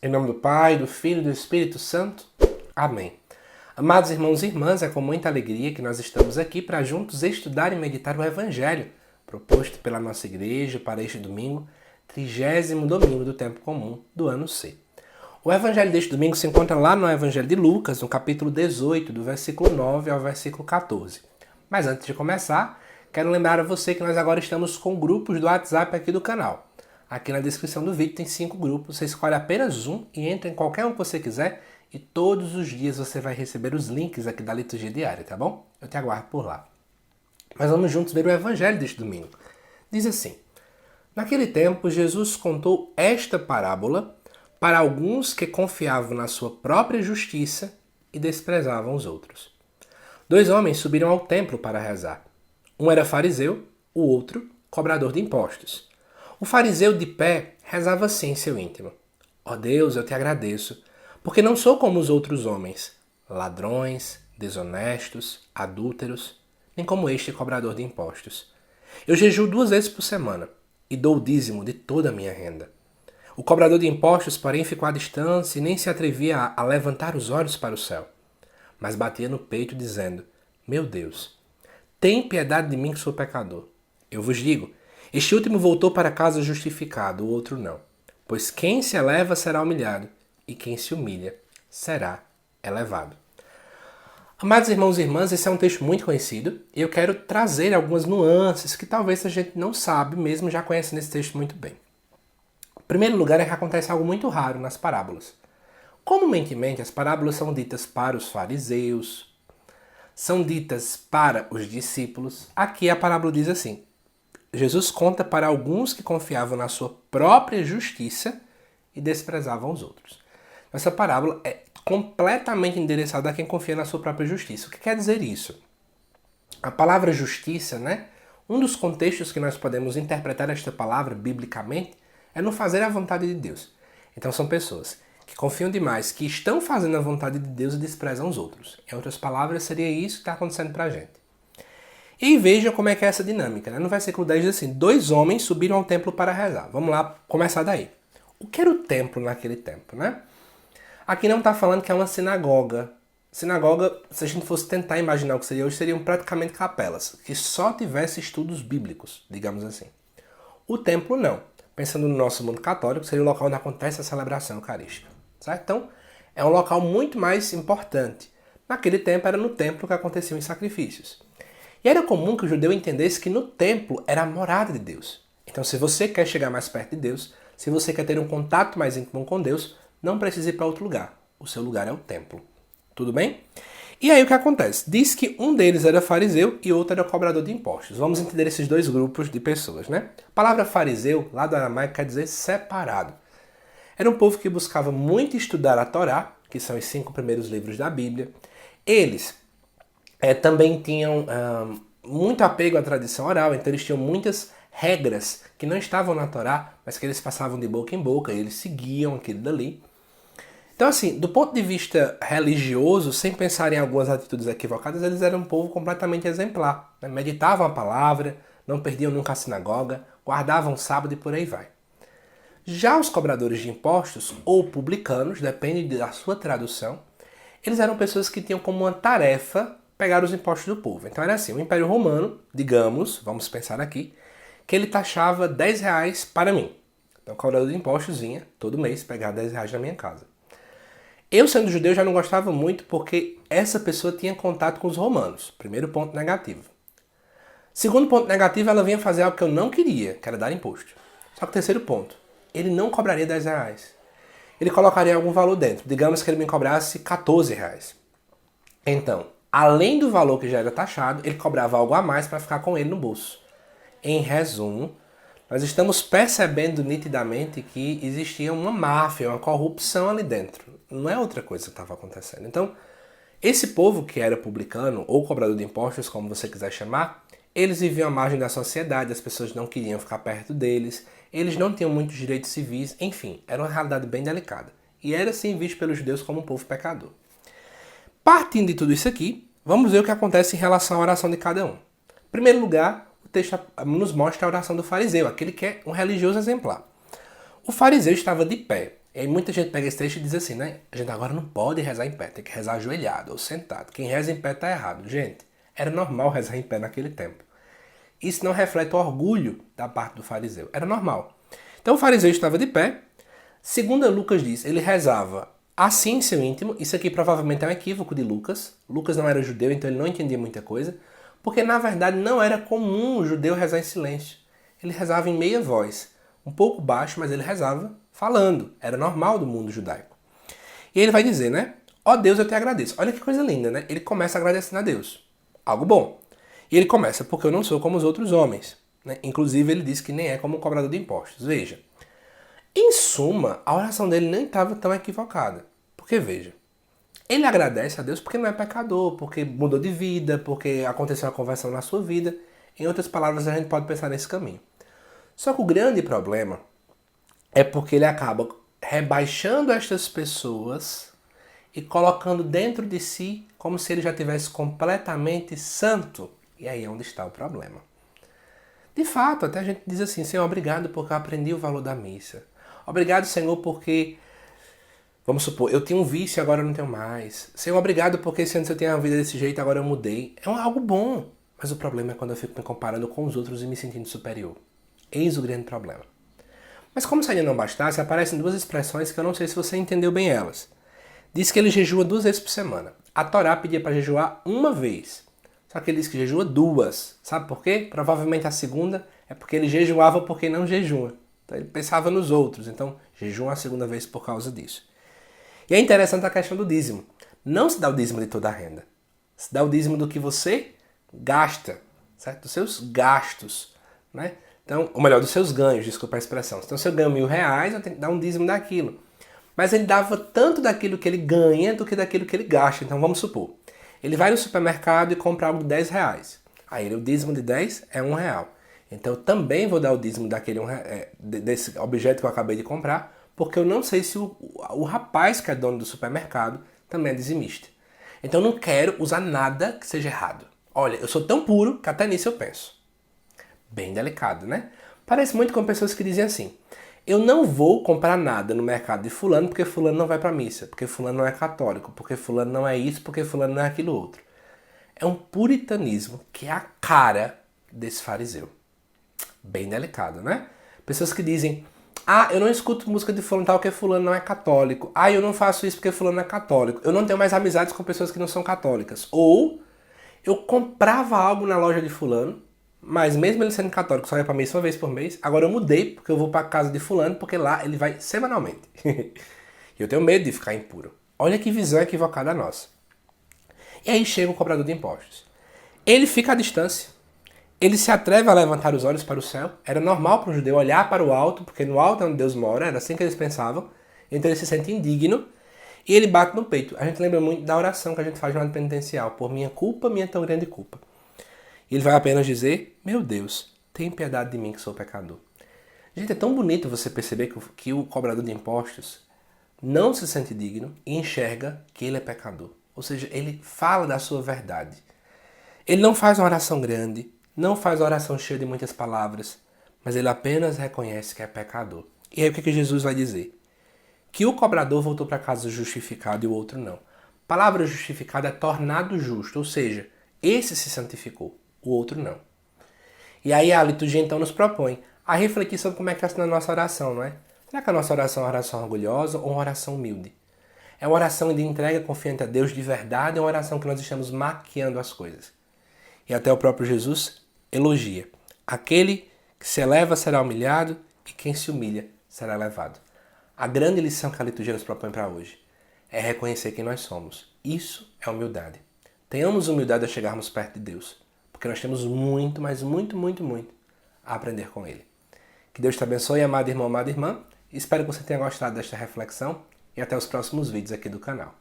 Em nome do Pai, do Filho e do Espírito Santo. Amém. Amados irmãos e irmãs, é com muita alegria que nós estamos aqui para juntos estudar e meditar o Evangelho proposto pela nossa igreja para este domingo, 30º domingo do tempo comum do ano C. O Evangelho deste domingo se encontra lá no Evangelho de Lucas, no capítulo 18, do versículo 9 ao versículo 14. Mas antes de começar, quero lembrar a você que nós agora estamos com grupos do WhatsApp aqui do canal. Aqui na descrição do vídeo tem 5 grupos, você escolhe apenas um e entra em qualquer um que você quiser e todos os dias você vai receber os links aqui da liturgia diária, tá bom? Eu te aguardo por lá. Mas vamos juntos ver o Evangelho deste domingo. Diz assim: naquele tempo, Jesus contou esta parábola para alguns que confiavam na sua própria justiça e desprezavam os outros. 2 homens subiram ao templo para rezar. Um era fariseu, o outro cobrador de impostos. O fariseu de pé rezava assim em seu íntimo: ó Deus, eu te agradeço, porque não sou como os outros homens, ladrões, desonestos, adúlteros, nem como este cobrador de impostos. Eu jejuo 2 vezes por semana e dou o dízimo de toda a minha renda. O cobrador de impostos, porém, ficou à distância e nem se atrevia a levantar os olhos para o céu, mas batia no peito dizendo: meu Deus, tem piedade de mim que sou pecador. Eu vos digo, este último voltou para casa justificado, o outro não. Pois quem se eleva será humilhado, e quem se humilha será elevado. Amados irmãos e irmãs, esse é um texto muito conhecido, e eu quero trazer algumas nuances que talvez a gente não sabe, mesmo já conhecendo esse texto muito bem. Em primeiro lugar é que acontece algo muito raro nas parábolas. Comumente, as parábolas são ditas para os fariseus, são ditas para os discípulos. Aqui a parábola diz assim: Jesus conta para alguns que confiavam na sua própria justiça e desprezavam os outros. Essa parábola é completamente endereçada a quem confia na sua própria justiça. O que quer dizer isso? A palavra justiça, um dos contextos que nós podemos interpretar esta palavra biblicamente é no fazer a vontade de Deus. Então são pessoas que confiam demais, que estão fazendo a vontade de Deus e desprezam os outros. Em outras palavras, seria isso que está acontecendo para a gente. E veja como é que é essa dinâmica. No versículo 10 diz assim: 2 homens subiram ao templo para rezar. Vamos lá começar daí. O que era o templo naquele tempo, Aqui não está falando que é uma sinagoga. Sinagoga, se a gente fosse tentar imaginar o que seria hoje, seriam praticamente capelas, que só tivesse estudos bíblicos, digamos assim. O templo não. Pensando no nosso mundo católico, seria o local onde acontece a celebração eucarística. Certo? Então, é um local muito mais importante. Naquele tempo era no templo que aconteciam os sacrifícios. E era comum que o judeu entendesse que no templo era a morada de Deus. Então, se você quer chegar mais perto de Deus, se você quer ter um contato mais íntimo com Deus, não precisa ir para outro lugar. O seu lugar é o templo. Tudo bem? E aí o que acontece? Diz que um deles era fariseu e outro era cobrador de impostos. Vamos entender esses 2 grupos de pessoas, A palavra fariseu, lá do aramaico, quer dizer separado. Era um povo que buscava muito estudar a Torá, que são os 5 primeiros livros da Bíblia. Eles também tinham muito apego à tradição oral, então eles tinham muitas regras que não estavam na Torá, mas que eles passavam de boca em boca, e eles seguiam aquilo dali. Então, assim, do ponto de vista religioso, sem pensar em algumas atitudes equivocadas, eles eram um povo completamente exemplar. Meditavam a palavra, não perdiam nunca a sinagoga, guardavam o sábado e por aí vai. Já os cobradores de impostos, ou publicanos, depende da sua tradução, eles eram pessoas que tinham como uma tarefa pegar os impostos do povo. Então era assim: o Império Romano, digamos, vamos pensar aqui, que ele taxava 10 reais para mim. Então o cobrador de impostos vinha todo mês pegar 10 reais na minha casa. Eu, sendo judeu, já não gostava muito porque essa pessoa tinha contato com os romanos. Primeiro ponto negativo. Segundo ponto negativo, ela vinha fazer algo que eu não queria, que era dar imposto. Só que terceiro ponto, ele não cobraria 10 reais. Ele colocaria algum valor dentro. Digamos que ele me cobrasse 14 reais. Então, além do valor que já era taxado, ele cobrava algo a mais para ficar com ele no bolso. Em resumo, nós estamos percebendo nitidamente que existia uma máfia, uma corrupção ali dentro. Não é outra coisa que estava acontecendo. Então, esse povo que era publicano, ou cobrador de impostos, como você quiser chamar, eles viviam à margem da sociedade, as pessoas não queriam ficar perto deles, eles não tinham muitos direitos civis, enfim, era uma realidade bem delicada. E era sim visto pelos judeus como um povo pecador. Partindo de tudo isso aqui, vamos ver o que acontece em relação à oração de cada um. Em primeiro lugar, o texto nos mostra a oração do fariseu, aquele que é um religioso exemplar. O fariseu estava de pé. E aí muita gente pega esse texto e diz assim, né? A gente agora não pode rezar em pé, tem que rezar ajoelhado ou sentado. Quem reza em pé tá errado. Gente, era normal rezar em pé naquele tempo. Isso não reflete o orgulho da parte do fariseu. Era normal. Então o fariseu estava de pé. Segundo Lucas diz, ele rezava assim em seu íntimo. Isso aqui provavelmente é um equívoco de Lucas. Lucas não era judeu, então ele não entendia muita coisa. Porque na verdade não era comum o judeu rezar em silêncio. Ele rezava em meia voz. Um pouco baixo, mas ele rezava falando. Era normal do mundo judaico. E ele vai dizer, né? Ó Deus, eu te agradeço. Olha que coisa linda, né? Ele começa agradecendo a Deus. Algo bom. E ele começa, porque eu não sou como os outros homens. Né? Inclusive, ele diz que nem é como um cobrador de impostos. Veja. Em suma, a oração dele nem estava tão equivocada. Porque, veja, ele agradece a Deus porque não é pecador, porque mudou de vida, porque aconteceu uma conversão na sua vida. Em outras palavras, a gente pode pensar nesse caminho. Só que o grande problema é porque ele acaba rebaixando estas pessoas e colocando dentro de si como se ele já tivesse completamente santo. E aí é onde está o problema. De fato, até a gente diz assim, Senhor, obrigado porque eu aprendi o valor da missa. Obrigado, Senhor, porque, vamos supor, eu tinha um vício e agora eu não tenho mais. Senhor, obrigado porque se antes eu tinha uma vida desse jeito, agora eu mudei. É algo bom. Mas o problema é quando eu fico me comparando com os outros e me sentindo superior. Eis o grande problema. Mas como se ainda não bastasse, aparecem duas expressões que eu não sei se você entendeu bem elas. Diz que ele jejua 2 vezes por semana. A Torá pedia para jejuar uma vez. Só que ele diz que jejua 2. Sabe por quê? Provavelmente a segunda é porque ele jejuava porque não jejua. Então ele pensava nos outros. Então jejua a segunda vez por causa disso. E é interessante a questão do dízimo. Não se dá o dízimo de toda a renda. Se dá o dízimo do que você gasta, certo? Dos seus gastos, né? Então, ou melhor, dos seus ganhos, desculpa a expressão. Então, se eu ganho R$1.000, eu tenho que dar um dízimo daquilo. Mas ele dava tanto daquilo que ele ganha do que daquilo que ele gasta. Então, vamos supor, ele vai no supermercado e compra algo de R$10. Aí, o dízimo de 10 é R$1. Então, eu também vou dar o dízimo daquele desse objeto que eu acabei de comprar, porque eu não sei se o rapaz que é dono do supermercado também é dizimista. Então, eu não quero usar nada que seja errado. Olha, eu sou tão puro que até nisso eu penso. Bem delicado, né? Parece muito com pessoas que dizem assim, eu não vou comprar nada no mercado de fulano porque fulano não vai pra missa, porque fulano não é católico, porque fulano não é isso, porque fulano não é aquilo outro. É um puritanismo que é a cara desse fariseu. Bem delicado, né? Pessoas que dizem, eu não escuto música de fulano tal porque fulano não é católico. Eu não faço isso porque fulano é católico. Eu não tenho mais amizades com pessoas que não são católicas. Ou eu comprava algo na loja de fulano, mas mesmo ele sendo católico, só ia pra missa uma vez por mês. Agora eu mudei, porque eu vou pra casa de fulano, porque lá ele vai semanalmente. E eu tenho medo de ficar impuro. Olha que visão equivocada nossa. E aí chega o cobrador de impostos. Ele fica à distância. Ele se atreve a levantar os olhos para o céu. Era normal para o judeu olhar para o alto, porque no alto é onde Deus mora, era assim que eles pensavam. Então ele se sente indigno e ele bate no peito. A gente lembra muito da oração que a gente faz no ato penitencial. Por minha culpa, minha tão grande culpa. Ele vai apenas dizer, meu Deus, tem piedade de mim que sou pecador. Gente, é tão bonito você perceber que o cobrador de impostos não se sente digno e enxerga que ele é pecador. Ou seja, ele fala da sua verdade. Ele não faz uma oração grande, não faz uma oração cheia de muitas palavras, mas ele apenas reconhece que é pecador. E aí o que Jesus vai dizer? Que o cobrador voltou para casa justificado e o outro não. A palavra justificado é tornado justo, ou seja, esse se santificou. O outro não. E aí a liturgia então nos propõe a refletir sobre como é que é a nossa oração, não é? Será que a nossa oração é uma oração orgulhosa ou uma oração humilde? É uma oração de entrega confiante a Deus de verdade ou uma oração que nós estamos maquiando as coisas? E até o próprio Jesus elogia. Aquele que se eleva será humilhado e quem se humilha será elevado. A grande lição que a liturgia nos propõe para hoje é reconhecer quem nós somos. Isso é humildade. Tenhamos humildade a chegarmos perto de Deus. Porque nós temos muito, mas muito, muito, muito a aprender com Ele. Que Deus te abençoe, amado irmão, amada irmã. Espero que você tenha gostado desta reflexão e até os próximos vídeos aqui do canal.